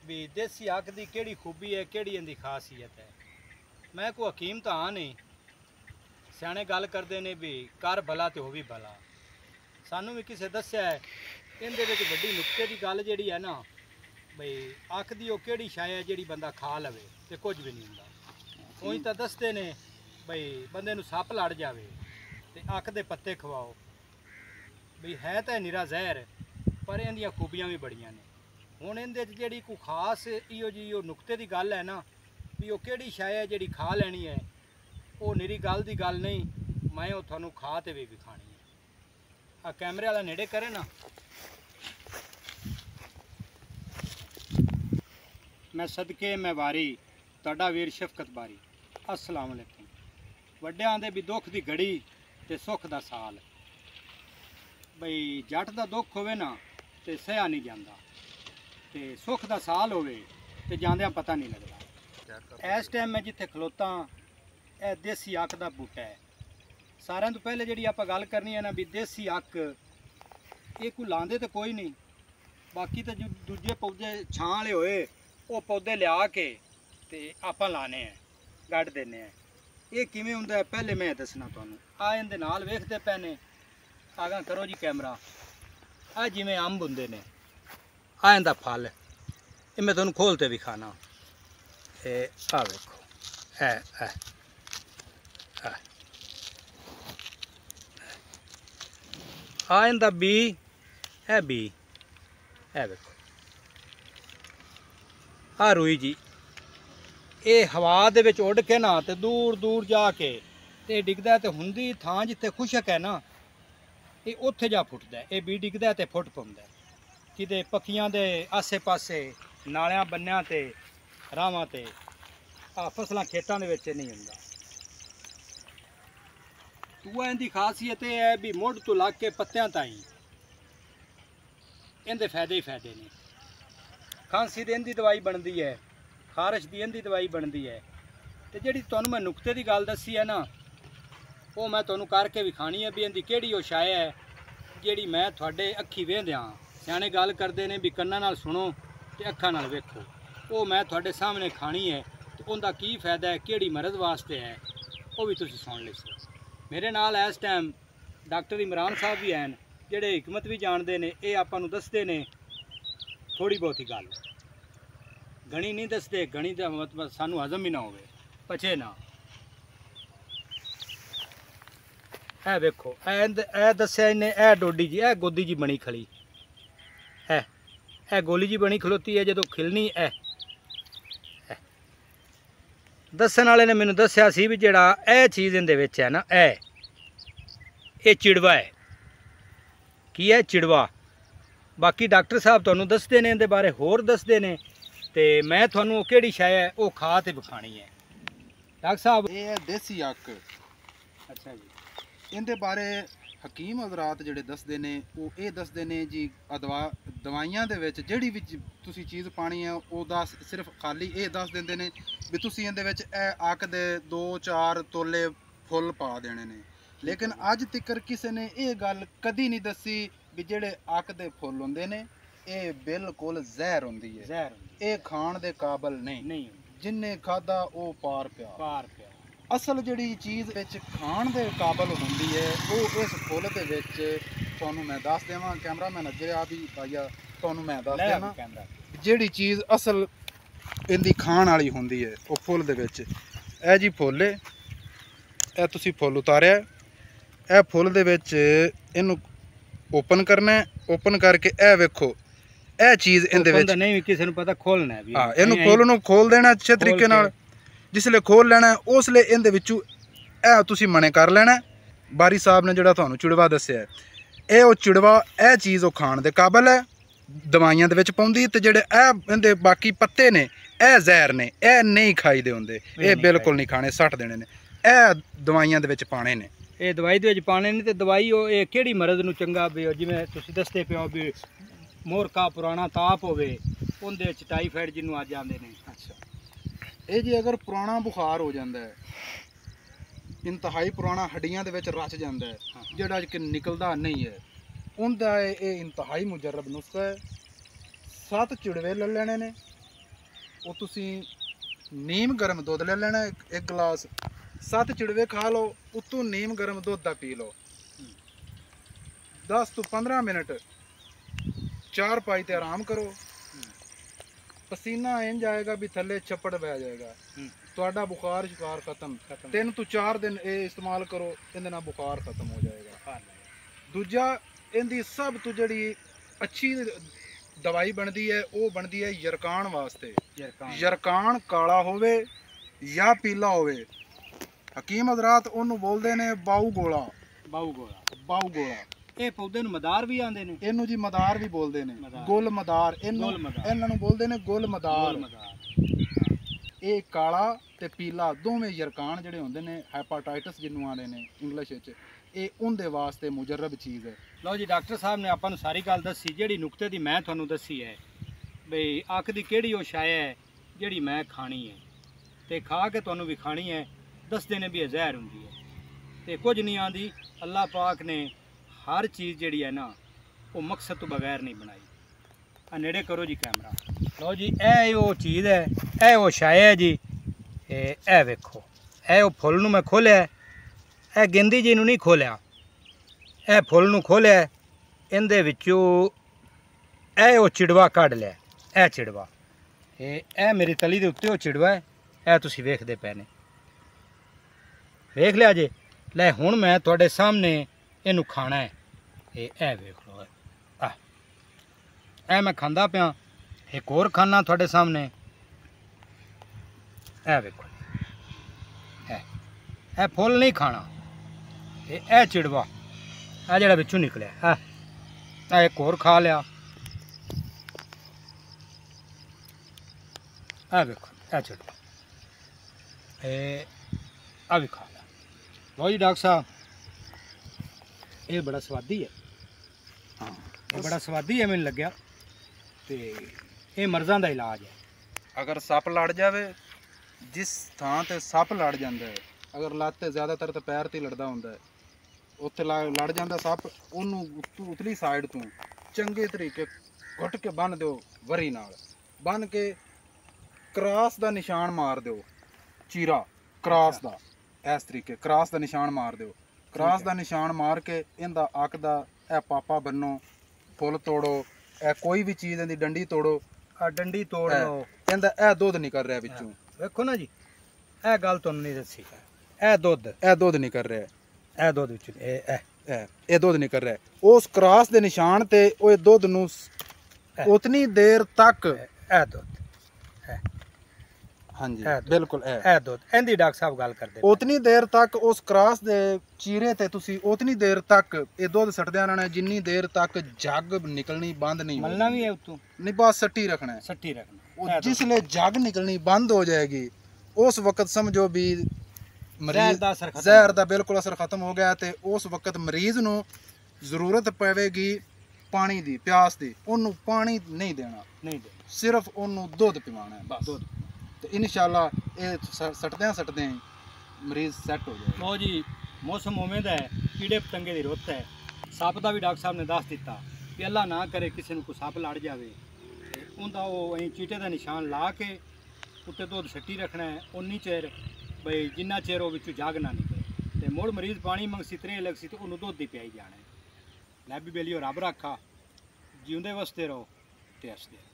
भी देसी अख की केड़ी खूबी है, केड़ी इनकी खासियत है। मैं कोई हकीम तो हाँ नहीं, सियाने गल करते ने भी कर भला तो हो भी भला। सानू भी किसी दस्या है इनदे विच वड्डी नुक्ते की गल जिहड़ी है ना, बई अख की वो केड़ी शै है जिहड़ी बंदा खा लवे तो कुछ भी नहीं हुंदा। उंज तो दसते ने बई बंदे नूं सप लड़ जावे तो अख दे पत्ते खवाओ, बई है तो निरा जहर पर इहदियां खूबियां भी बड़ियां ने। हुण इहदे च जिहड़ी कोई खास इहो जी नुक्ते की गल है ना, भी वो केड़ी शै है जिहड़ी खा लैनी है, वो निरी गल की गल नहीं, मैं वो तुहानूं खा ते भी विखाणी है। आ कैमरे वाला नेड़े करे ना, मैं सदके मैं वारी तुहाडा वीर शफकत बारी। अस्सलाम वालेकुम। वड्डियां आंदे भी दुख की घड़ी ते सुख दा साल, बई जट दा दुख होवे ना ते सहा नहीं जांदा, ते सुख दा साल होवे ते जांदियां पता नहीं लगदा। इस टाइम मैं जिथे खलोता यह देसी अख का बूटा है। सारिਆਂ तो पहले जी आप गल करनी है ना भी देसी अख ये कोई लाते तो कोई नहीं, बाकी तो जो दूजे पौधे छां वाले होए वो पौधे लिया के ते आपां लाने हैं, गढ़ देने हैं। ये किवें हुंदा है पहले मैं दसना तुहानूं। आ इहदे नाल वेखदे पए ने, आगां करो जी कैमरा। आ जिवें अंब हुंदे ने, आ इहदा फल ये मैं तुहानूं खोल ते विखाना। आ वेखो आ इहदा बी है, बी है वेखो। आ रुई जी ये हवा दे विच उड़ के ना ते दूर दूर जाके ते डिगदा है, ते हुंदी थां जिथे खुशक है ना ये उत्थे जा फुटदा है। ये बी डिगदा है ते फुट पौंदा है किते पक्खियां दे आसे पासे नालियां बन्नियां ते रावां ते, आ फसलां खेतां दे विच नहीं हुंदा। दूआ इहदी खासियत यह है भी मुढ़ तो लग के पत्तियां ताईं इहदे फायदे ही फायदे ने। खांसी दी इहदी दवाई बनदी है, खारिश दी इहदी दवाई बनदी है, ते जिहड़ी तुहानूं मैं नुक्ते की गल दसी है ना वो मैं तुहानूं करके विखाणी है भी इहदी केड़ी वो शै है जिहड़ी मैं तुहाडे अखी वेंदिआं। सियाणे गल करदे ने भी कन्नां नाल सुनो ते अखां नाल वेखो, वो मैं तुहाडे सामने खाणी है ते उहदा की फायदा है, केड़ी मरज़ वास्ते है, वो भी तुसीं सुण लिसो। मेरे नाल इस टाइम डॉक्टर इमरान साहब भी हैं जिहड़े हिकमत भी जानते हैं। ये आपां नूं दसदे ने थोड़ी बहुती गल, घणी नहीं दसते, घणी दा मतलब सानू हजम ही ना होवे, पचे ना। ए वेखो ए दस्या इन्हें, ए डोडी जी, ए गोदी जी बनी खड़ी है, ए गोली जी बनी खलोती है जो खिलनी है। दसन वाले ने मैनू दस्या सी भी जिहड़ा ए चीज़ इहदे विच है ना, ये चिड़वा है। की है? चिड़वा। बाकी डॉक्टर साहब तुहानूं दसदे ने इहदे बारे होर दसदे ने, ते मैं तुहानूं केड़ी शै है वो खा ते विखाणी है। डॉक्टर साहब ये है देसी अख। अच्छा जी, इहदे बारे हकीम हजरात जिहड़े दसदे ने वो ये दसदे ने जी दवाइयां दे विच जिहड़ी भी तुसीं चीज़ पानी है वो सिर्फ खाली ये दस दिंदे ने भी तुसीं इहदे विच अख दे 2-4 तोले फुल पा देने ने। लेकिन अज तिकर किसी ने ये गल कदी नहीं दसी भी जिहड़े अख दे फुल हुंदे ने ये बिल्कुल जहर हुंदी है, जहर ये खाण दे काबल नहीं। जिन्हें खादा वो पार पिया। असल जिहड़ी चीज़ विच खाण दे काबल हुंदी है वो इस फुल दे विच तुहानूं मैं दस देवां। कैमरामैन अगे आ भी भाईया तुहानूं मैं दस देवां जिहड़ी चीज़ असल इहदी खाण वाली हुंदी है वो फुल दे विच। ए जी फुल है, ए तुसीं full उतारिया, a full they which इहनूं open करना है। ओपन करके ए वेखो ए चीज़ इहदे विच नहीं किसी नूं पता खोलना है भी। हाँ, इहनूं फुल नूं खोल देना अच्छे तरीके नाल। जिसले खोल लेना उसले इहदे विचों ए तुसीं मने कर लेना। बारी साहब ने जिहड़ा तुहानूं चिड़वा दस्सिआ है वो चिड़वा ए चीज़ वो खाण दे काबल है, दवाइयां दे विच पौंदी, ते जिहड़े इहदे बाकी पत्ते ने ए जहर ने, ए नहीं खाई दे हुंदे, ए बिल्कुल नहीं खाने, सट देने ने, ए दवाइयां दे विच पाने ने। ये दवाई दे विच पाने ने, ते दवाई वो केड़ी मरज़ नूं चंगा भी जिवें तुसीं दसदे पिओ भी मोरका पुराना ताप होवे उहदे विच टाईफाइड जिन्नूं अज आंदे ने। अच्छा, ये जी अगर पुराना बुखार हो जाता है, इंतहाई पुराना हड्डियां दे विच रच जाता है, जिहड़ा कि निकलदा नहीं है, उनदा ये इंतहाई मुजरब नुस्खा है। 7 चिड़वे ले लेने ने, ਉਹ ਤੁਸੀਂ ਨੀਮ ਗਰਮ ਦੁੱਧ ਲੈ ਲੈਣਾ ਇੱਕ ਗਲਾਸ, 7 ਚਿੜਵੇ ਖਾ ਲਓ, ਉੱਤੋਂ ਨੀਮ ਗਰਮ ਦੁੱਧ ਦਾ ਪੀ ਲਓ। 10 ਤੋਂ 15 ਮਿੰਟ ਚਾਰ ਪਾਈ ਤੇ ਆਰਾਮ ਕਰੋ। ਪਸੀਨਾ ਇੰਜ ਆਏਗਾ ਵੀ ਥੱਲੇ ਛੱਪੜ ਬਹਿ ਜਾਏਗਾ, ਤੁਹਾਡਾ ਬੁਖਾਰ ਸ਼ਿਕਾਰ ਖਤਮ। 3 ਤੋਂ 4 ਦਿਨ ਇਹ ਇਸਤੇਮਾਲ ਕਰੋ, ਇਹਦੇ ਨਾਲ ਬੁਖਾਰ ਖਤਮ ਹੋ ਜਾਏਗਾ। ਦੂਜਾ, ਇਹਦੀ ਸਭ ਤੋਂ ਜਿਹੜੀ ਅੱਛੀ ਦਵਾਈ ਬਣਦੀ ਹੈ ਉਹ ਬਣਦੀ ਹੈ ਯਰਕਾਨ ਵਾਸਤੇ। ਯਰਕਾਨ ਕਾਲਾ ਹੋਵੇ ਜਾਂ ਪੀਲਾ ਹੋਵੇ, ਹਕੀਮ ਹਜ਼ਰਾਤ ਉਹਨੂੰ ਬੋਲਦੇ ਨੇ ਬਾਊ ਗੋਲਾ। ਬਾਊ ਗੋਲਾ ਇਹ ਪੌਦੇ ਨੂੰ ਮਦਾਰ ਵੀ ਆਂਦੇ ਨੇ, ਇਹਨੂੰ ਜੀ ਮਦਾਰ ਵੀ ਬੋਲਦੇ ਨੇ, ਗੁੱਲ ਮਦਾਰ ਇਹਨਾਂ ਨੂੰ ਬੋਲਦੇ ਨੇ, ਗੁੱਲ ਮਦਾਰ। ਇਹ ਕਾਲਾ ਤੇ ਪੀਲਾ ਦੋਵੇਂ ਯਰਕਾਨ ਜਿਹੜੇ ਹੁੰਦੇ ਨੇ, ਹੈਪਾਟਾਈਟਸ ਜਿਹਨੂੰ ਆਉਂਦੇ ਨੇ ਇੰਗਲਿਸ਼ ਵਿੱਚ, ਇਹ ਉਹਦੇ ਵਾਸਤੇ ਮੁਜਰਬ ਚੀਜ਼ ਹੈ। ਲਓ ਜੀ, ਡਾਕਟਰ ਸਾਹਿਬ ਨੇ ਆਪਾਂ ਨੂੰ ਸਾਰੀ ਗੱਲ ਦੱਸੀ, ਜਿਹੜੀ ਨੁਕਤੇ ਦੀ ਮੈਂ ਤੁਹਾਨੂੰ ਦੱਸੀ ਹੈ ਬਈ ਅੱਖ ਦੀ ਕਿਹੜੀ ਉਹ ਸ਼ੈ ਹੈ ਜਿਹੜੀ ਮੈਂ ਖਾਣੀ ਹੈ ਤੇ ਖਾ ਕੇ ਤੁਹਾਨੂੰ ਵੀ ਖਾਣੀ ਹੈ। ਦੱਸਦੇ ਨੇ ਵੀ ਇਹ ਜ਼ਹਿਰ ਹੁੰਦੀ ਹੈ ਤੇ ਕੁਝ ਨਹੀਂ ਆਂਦੀ। ਅੱਲਾਹ ਪਾਕ ਨੇ ਹਰ ਚੀਜ਼ ਜਿਹੜੀ ਹੈ ਨਾ ਉਹ ਮਕਸਦ ਤੋਂ ਬਗੈਰ ਨਹੀਂ ਬਣਾਈ। ਆ ਨੇੜੇ ਕਰੋ ਜੀ ਕੈਮਰਾ। ਲਓ ਜੀ, ਇਹ ਉਹ ਚੀਜ਼ ਹੈ, ਇਹ ਉਹ ਸ਼ੈ ਹੈ ਜੀ। ਇਹ ਵੇਖੋ, ਇਹ ਉਹ ਫੁੱਲ ਨੂੰ ਮੈਂ ਖੋਲਿਆ, ਇਹ ਗਿੰਦੀ ਜੀ ਨੂੰ ਨਹੀਂ ਖੋਲਿਆ, ਇਹ ਫੁੱਲ ਨੂੰ ਖੋਲਿਆ, ਇਹਦੇ ਵਿੱਚੋਂ ਇਹ ਉਹ ਚਿੜਵਾ ਕੱਢ ਲਿਆ। ਇਹ ਚਿੜਵਾ, ਇਹ ਮੇਰੀ ਤਲੀ ਦੇ ਉੱਤੇ ਉਹ ਚਿੜਵਾ ਹੈ, ਇਹ ਤੁਸੀਂ ਵੇਖਦੇ ਪਏ ਨੇ, ਵੇਖ ਲਿਆ ਜੇ। ਲੈ ਹੁਣ ਮੈਂ ਤੁਹਾਡੇ ਸਾਹਮਣੇ ਇਹਨੂੰ ਖਾਣਾ ਹੈ। ਇਹ ਵੇਖ ਲਓ, ਇਹ ਮੈਂ ਖਾਂਦਾ ਪਿਆ। ਇੱਕ ਹੋਰ ਖਾਣਾ ਤੁਹਾਡੇ ਸਾਹਮਣੇ, ਇਹ ਵੇਖੋ, ਇਹ ਫੁੱਲ ਨਹੀਂ ਖਾਣਾ, ਇਹ ਚਿੜਵਾ, ਇਹ ਜਿਹੜਾ ਵਿੱਚੋਂ ਨਿਕਲਿਆ, ਇਹ ਇੱਕ ਹੋਰ ਖਾ ਲਿਆ। ਇਹ ਵੇਖੋ, ਇਹ ਚਿੜਵਾ, ਇਹ ਵੀ ਖਾ ਲਿਆ। ਲਓ ਜੀ ਡਾਕਟਰ ਸਾਹਿਬ, ਇਹ ਬੜਾ ਸਵਾਦੀ ਹੈ। ਹਾਂ, ਇਹ ਬੜਾ ਸਵਾਦੀ ਹੈ ਮੈਨੂੰ ਲੱਗਿਆ। ਤੇ ਇਹ ਮਰਜ਼ਾਂ ਦਾ ਇਲਾਜ ਹੈ। ਅਗਰ ਸੱਪ ਲੜ ਜਾਵੇ, ਜਿਸ ਥਾਂ ਤੇ ਸੱਪ ਲੜ ਜਾਂਦਾ ਹੈ, ਅਗਰ ਲੱਤ ਤੇ ਜ਼ਿਆਦਾਤਰ ਤਾਂ ਪੈਰ ਤੇ ਲੜਦਾ ਹੁੰਦਾ ਹੈ, ਉੱਥੇ ਲੜ ਜਾਂਦਾ ਸੱਪ, ਉਹਨੂੰ ਉਤਲੀ ਸਾਈਡ ਤੋਂ ਚੰਗੇ ਤਰੀਕੇ ਘੁੱਟ ਕੇ ਬੰਨ ਦਿਓ, ਵਰੀ ਨਾਲ ਬੰਨ ਕੇ ਕ੍ਰਾਸ ਦਾ ਨਿਸ਼ਾਨ ਮਾਰ ਦਿਓ, ਚੀਰਾ ਕ੍ਰਾਸ ਦਾ, ਇਸ ਤਰੀਕੇ ਕ੍ਰਾਸ ਦਾ ਨਿਸ਼ਾਨ ਮਾਰ ਦਿਓ। ਕ੍ਰਾਸ ਦਾ ਨਿਸ਼ਾਨ ਮਾਰ ਕੇ ਇਹਦਾ ਅੱਖ ਦਾ ਇਹ ਪਾਪਾ ਬੰਨੋ, ਫੁੱਲ ਤੋੜੋ, ਇਹ ਕੋਈ ਵੀ ਚੀਜ਼ ਇਹਦੀ ਡੰਡੀ ਤੋੜੋ, ਆ ਡੰਡੀ ਤੋੜ ਲਓ, ਇਹਦਾ ਇਹ ਦੁੱਧ ਨਿਕਲ ਰਿਹਾ ਵਿੱਚੋਂ। ਵੇਖੋ ਨਾ ਜੀ, ਇਹ ਗੱਲ ਤੁਹਾਨੂੰ ਨਹੀਂ ਦੱਸੀ, ਇਹ ਦੁੱਧ ਨਿਕਲ ਰਿਹਾ, ਇਹ ਦੁੱਧ ਵਿੱਚ ਇਹ ਦੁੱਧ ਨਿਕਲ ਰਿਹਾ। ਉਸ ਕ੍ਰਾਸ ਦੇ ਨਿਸ਼ਾਨ ਤੇ ਉਹ ਦੁੱਧ ਨੂੰ ਉਤਨੀ ਦੇਰ ਤੱਕ, ਇਹ ਦੁੱਧ, ਹਾਂਜੀ ਬਿਲਕੁਲ ਇਹ ਦੁੱਧ, ਇਹਦੀ ਡਾਕਟਰ ਸਾਹਿਬ ਗੱਲ ਕਰਦੇ, ਉਤਨੀ ਦੇਰ ਤੱਕ ਉਸ ਕ੍ਰਾਸ ਦੇ ਚੀਰੇ ਤੇ ਤੁਸੀਂ ਉਤਨੀ ਦੇਰ ਤੱਕ ਇਹ ਦੁੱਧ ਸੱਟਦਿਆਂ ਰਹਿਣਾ, ਜਿੰਨੀ ਦੇਰ ਤੱਕ ਜੱਗ ਨਿਕਲਣੀ ਬੰਦ ਨਹੀਂ ਹੋਣੀ। ਮਲਣਾ ਵੀ ਹੈ ਉਤੋਂ ਨਹੀਂ, ਬਸ ਸੱਟੀ ਰੱਖਣਾ, ਸੱਟੀ ਰੱਖਣਾ। ਉਹ ਜਿਸਲੇ ਜੱਗ ਨਿਕਲਣੀ ਬੰਦ ਹੋ ਜਾਏਗੀ, ਉਸ ਵਕਤ ਸਮਝੋ ਵੀ ਜ਼ਹਿਰ ਦਾ ਬਿਲਕੁਲ ਅਸਰ ਖਤਮ ਹੋ ਗਿਆ, ਤੇ ਉਸ ਵਕਤ ਮਰੀਜ਼ ਨੂੰ ਜ਼ਰੂਰਤ ਪਵੇਗੀ ਪਾਣੀ ਦੀ, ਪਿਆਸ ਦੀ। ਉਹਨੂੰ ਪਾਣੀ ਨਹੀਂ ਦੇਣਾ, ਸਿਰਫ ਉਹਨੂੰ ਦੁੱਧ ਪਿਵਾਉਣਾ ਬਸ। ਦੁੱਧ ਤੇ ਇਨਸ਼ਾਅੱਲਾ ਇਹ ਸੱਟਦਿਆਂ ਮਰੀਜ਼ ਸੈੱਟ ਹੋ ਜਾਏਗਾ। ਲਓ ਜੀ, ਮੌਸਮ ਉਵੇਂ ਦਾ ਹੈ, ਕੀੜੇ ਪਤੰਗੇ ਦੀ ਰੁੱਤ ਹੈ। ਸੱਪ ਦਾ ਵੀ ਡਾਕਟਰ ਸਾਹਿਬ ਨੇ ਦੱਸ ਦਿੱਤਾ ਕਿ ਅੱਲਾ ਨਾ ਕਰੇ ਕਿਸੇ ਨੂੰ ਕੋਈ ਸੱਪ ਲੜ ਜਾਵੇ, ਤੇ ਉਹਦਾ ਉਹ ਅਸੀਂ ਚੀਟੇ ਦਾ ਨਿਸ਼ਾਨ ਲਾ ਕੇ ਉੱਤੇ ਦੁੱਧ ਛੱਟੀ ਰੱਖਣਾ ਹੈ, ਉਨੀ ਚਿਰ ਬਈ ਜਿੰਨਾ ਚਿਰ ਉਹ ਵਿੱਚੋਂ ਜਾਗ ਨਾ ਨਿਕਲੇ। ਤੇ ਮੁੜ ਮਰੀਜ਼ ਪਾਣੀ ਮੰਗਸੀ, ਤਰੇ ਲੱਗ ਸੀ, ਤੇ ਉਹਨੂੰ ਦੁੱਧ ਹੀ ਪਿਆਈ ਜਾਣਾ। ਲੈ ਵੀ ਬੇਲੀਓ ਰੱਬ ਰੱਖਾ, ਜਿਉਂਦੇ ਵਸਦੇ ਰਹੋ ਤੇ ਹੱਸਦੇ ਰਹੋ।